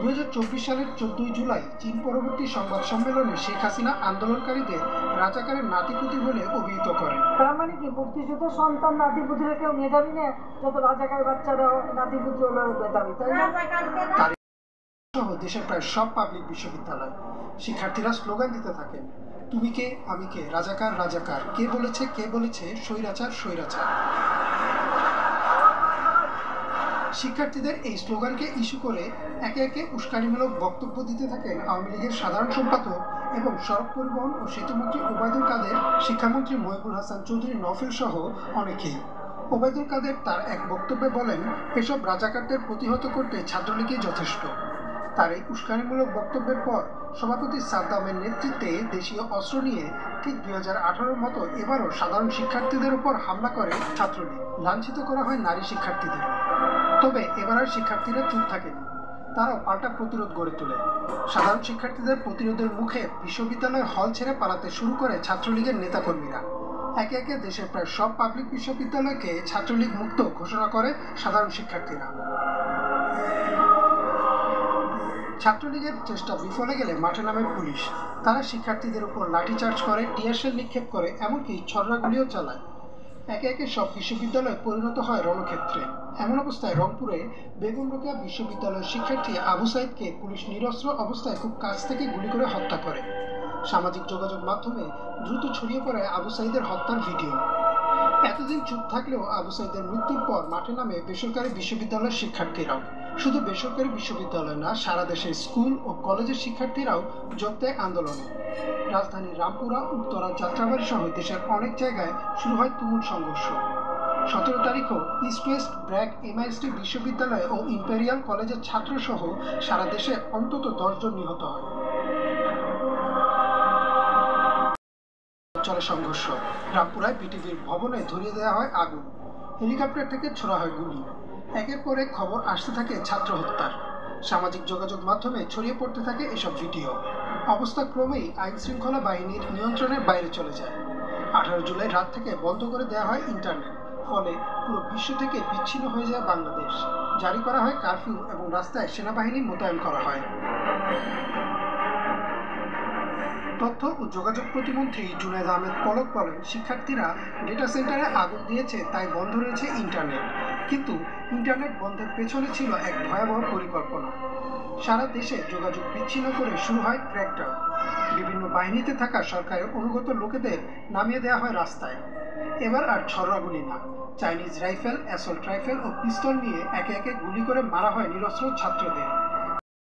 2024 সালের 14 জুলাই চীন পরবর্তী সংবাদ সম্মেলনে শেখ হাসিনা আন্দোলনকারীদের রাজাকারের নাতিপুতি বলে অভিহিত করেন। তার মানে কি মুক্তিযুদ্ধের সন্তান নাতিপুতিরা কেউ মেধাবী না, যত রাজাকার বাচ্চারা নাতিপুতি হলো মেধাবী, তাই না? সহ দেশের প্রায় সব পাবলিক বিশ্ববিদ্যালয় শিক্ষার্থীরা স্লোগান দিতে থাকেন, তুমি কে আমি কে, রাজাকার রাজাকার, কে বলেছে স্বৈরাচার স্বৈরাচার। শিক্ষার্থীদের এই স্লোগানকে ইস্যু করে একে একে উস্কানিমূলক বক্তব্য দিতে থাকেন আওয়ামী লীগের সাধারণ সম্পাদক এবং সড়ক পরিবহন ও সেতুমন্ত্রী ওবায়দুল কাদের, শিক্ষামন্ত্রী মহিবুল হাসান চৌধুরী নফেল সহ অনেকেই। ওবায়দুল কাদের তার এক বক্তব্যে বলেন, এসব রাজাকারদের প্রতিহত করতে ছাত্রলীগই যথেষ্ট। তার এই উস্কানিমূলক বক্তব্যের পর সভাপতি সাদ্দামের নেতৃত্বে দেশীয় অস্ত্র নিয়ে ঠিক 2018-র মতো এবারও সাধারণ শিক্ষার্থীদের উপর হামলা করে ছাত্রলীগ। লাঞ্ছিত করা হয় নারী শিক্ষার্থীদের। তবে এবার আর শিক্ষার্থীরা চুপ থাকেনি, তারাও পাল্টা প্রতিরোধ গড়ে তোলে। সাধারণ শিক্ষার্থীদের প্রতিরোধের মুখে বিশ্ববিদ্যালয়ের হল ছেড়ে পালাতে শুরু করে ছাত্রলীগের নেতাকর্মীরা। একে একে দেশের প্রায় সব পাবলিক বিশ্ববিদ্যালয়কে ছাত্রলীগ মুক্ত ঘোষণা করে সাধারণ শিক্ষার্থীরা। ছাত্রলীগের চেষ্টা বিফলে গেলে মাঠে নামে পুলিশ। তারা শিক্ষার্থীদের উপর লাঠিচার্জ করে, টিয়ারশেল নিক্ষেপ করে, এমনকি ছড়াগুলিও চালায়। একে একে সব বিশ্ববিদ্যালয় পরিণত হয় রণক্ষেত্রে। এমন অবস্থায় রংপুরে বেগম রোকেয়া বিশ্ববিদ্যালয়ের শিক্ষার্থী আবু সাইদকে পুলিশ নিরস্ত্র অবস্থায় খুব কাছ থেকে গুলি করে হত্যা করে। সামাজিক যোগাযোগ মাধ্যমে দ্রুত ছড়িয়ে পড়ে আবু সাইদের হত্যার ভিডিও। এতদিন চুপ থাকলেও আবু সাইদের মৃত্যুর পর মাঠে নামে বেসরকারি বিশ্ববিদ্যালয়ের শিক্ষার্থীরাও। শুধু বেসরকারি বিশ্ববিদ্যালয় না, সারা দেশের স্কুল ও কলেজের শিক্ষার্থীরাও যোগ দেয় আন্দোলনে। রাজধানীর রামপুরা, উত্তরা, যাত্রাবাড়ি সহ দেশের অনেক জায়গায় শুরু হয় তুমুল সংঘর্ষ। 17 তারিখও ইস্ট ওয়েস্ট, ব্র্যাক, এমআইএসটি বিশ্ববিদ্যালয় ও ইম্পেরিয়াল কলেজের ছাত্রসহ সারা দেশে অন্তত 10 জন নিহত হয়। চলে সংঘর্ষ। রামপুরায় বিটিভির ভবনে ধরিয়ে দেওয়া হয় আগুন, হেলিকপ্টার থেকে ছোড়া হয় গুলি। একের পর এক খবর আসতে থাকে ছাত্র হত্যার। সামাজিক যোগাযোগ মাধ্যমে ছড়িয়ে পড়তে থাকে এসব ভিডিও। অবস্থা ক্রমেই আইন শৃঙ্খলা বাহিনীর নিয়ন্ত্রণের বাইরে চলে যায়। 18 জুলাই রাত থেকে বন্ধ করে দেওয়া হয় ইন্টারনেট। ফলে পুরো বিশ্ব থেকে বিচ্ছিন্ন হয়ে যায় বাংলাদেশ। জারি করা হয় কারফিউ এবং রাস্তায় সেনাবাহিনী মোতায়েন করা হয়। তথ্য ও যোগাযোগ প্রতিমন্ত্রী জুনায়েদ আহমেদ পলক বলেন, শিক্ষার্থীরা ডেটা সেন্টারে আগুন দিয়েছে, তাই বন্ধ রয়েছে ইন্টারনেট। কিন্তু ইন্টারনেট বন্ধের পেছনে ছিল এক ভয়াবহ পরিকল্পনা। সারা দেশে যোগাযোগ বিচ্ছিন্ন করে শুরু হয় ক্র্যাকডাউন। বিভিন্ন বাহিনীতে থাকা সরকারের অনুগত লোকেদের নামিয়ে দেওয়া হয় রাস্তায়। এবার আর ছড়াগুলি না, চাইনিজ রাইফেল, অ্যাসল্ট রাইফেল ও পিস্তল নিয়ে একে একে গুলি করে মারা হয় নিরস্ত্র ছাত্রদের।